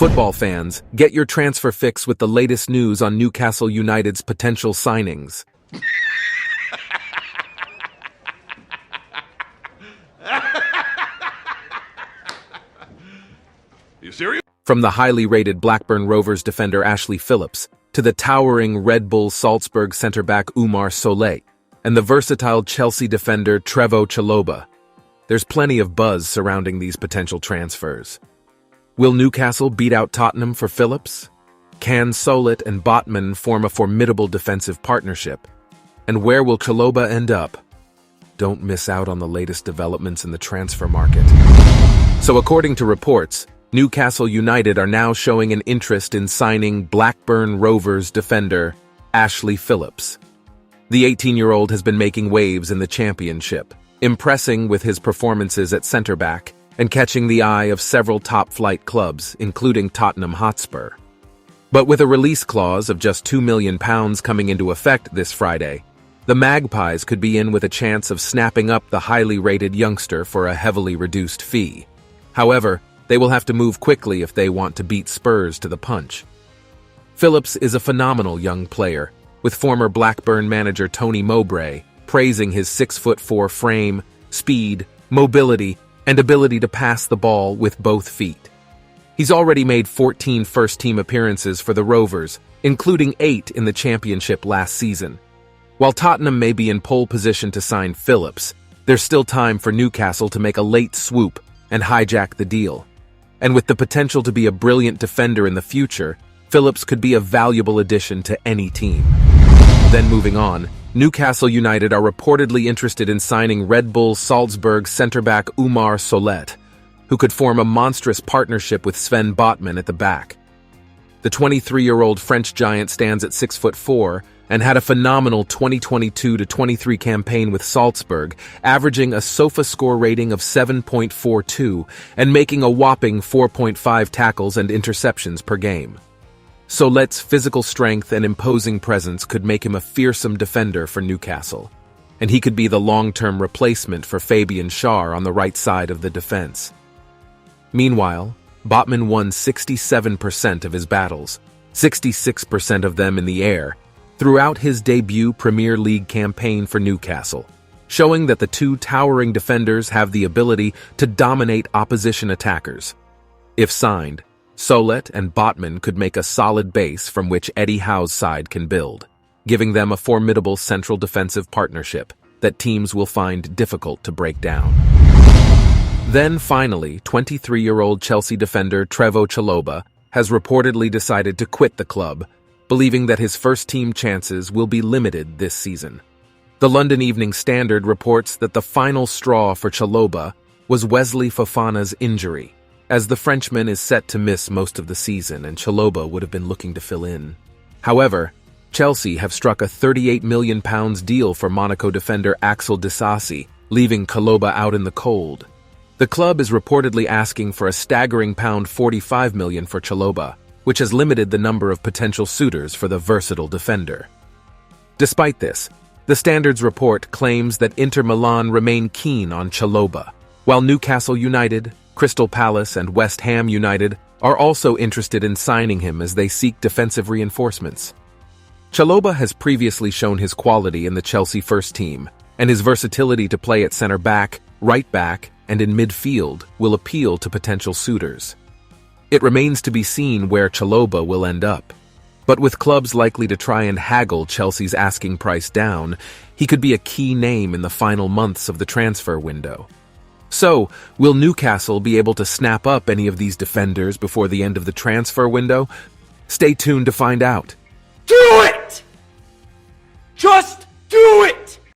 Football fans, get your transfer fix with the latest news on Newcastle United's potential signings. You serious? From the highly rated Blackburn Rovers defender Ashley Phillips to the towering Red Bull Salzburg centre-back Oumar Solet and the versatile Chelsea defender Trevoh Chalobah, there's plenty of buzz surrounding these potential transfers. Will Newcastle beat out Tottenham for Phillips? Can Solet and Botman form a formidable defensive partnership? And where will Chalobah end up? Don't miss out on the latest developments in the transfer market. So according to reports, Newcastle United are now showing an interest in signing Blackburn Rovers defender Ashley Phillips. The 18-year-old has been making waves in the Championship, impressing with his performances at centre-back and catching the eye of several top-flight clubs, including Tottenham Hotspur. But with a release clause of just £2 million coming into effect this Friday, the Magpies could be in with a chance of snapping up the highly rated youngster for a heavily reduced fee. However, they will have to move quickly if they want to beat Spurs to the punch. Phillips is a phenomenal young player, with former Blackburn manager Tony Mowbray praising his 6'4" frame, speed, mobility, and ability to pass the ball with both feet. He's already made 14 first-team appearances for the Rovers, including 8 in the Championship last season. While Tottenham may be in pole position to sign Phillips, there's still time for Newcastle to make a late swoop and hijack the deal. And with the potential to be a brilliant defender in the future, Phillips could be a valuable addition to any team. Then moving on, Newcastle United are reportedly interested in signing Red Bull Salzburg centre-back Oumar Solet, who could form a monstrous partnership with Sven Botman at the back. The 23-year-old French giant stands at 6'4" and had a phenomenal 2022-23 campaign with Salzburg, averaging a SOFA score rating of 7.42 and making a whopping 4.5 tackles and interceptions per game. Solet's physical strength and imposing presence could make him a fearsome defender for Newcastle, and he could be the long-term replacement for Fabian Schär on the right side of the defense. Meanwhile, Botman won 67% of his battles, 66% of them in the air, throughout his debut Premier League campaign for Newcastle, showing that the two towering defenders have the ability to dominate opposition attackers. If signed, Solet and Botman could make a solid base from which Eddie Howe's side can build, giving them a formidable central defensive partnership that teams will find difficult to break down. Then finally, 23-year-old Chelsea defender Trevoh Chalobah has reportedly decided to quit the club, believing that his first-team chances will be limited this season. The London Evening Standard reports that the final straw for Chalobah was Wesley Fofana's injury, as the Frenchman is set to miss most of the season and Chalobah would have been looking to fill in. However, Chelsea have struck a £38 million deal for Monaco defender Axel Disasi, leaving Chalobah out in the cold. The club is reportedly asking for a staggering £45 million for Chalobah, which has limited the number of potential suitors for the versatile defender. Despite this, the Standard's report claims that Inter Milan remain keen on Chalobah, while Newcastle United, Crystal Palace, and West Ham United are also interested in signing him as they seek defensive reinforcements. Chalobah has previously shown his quality in the Chelsea first team, and his versatility to play at center-back, right-back, and in midfield will appeal to potential suitors. It remains to be seen where Chalobah will end up, but with clubs likely to try and haggle Chelsea's asking price down, he could be a key name in the final months of the transfer window. So, will Newcastle be able to snap up any of these defenders before the end of the transfer window? Stay tuned to find out. Do it! Just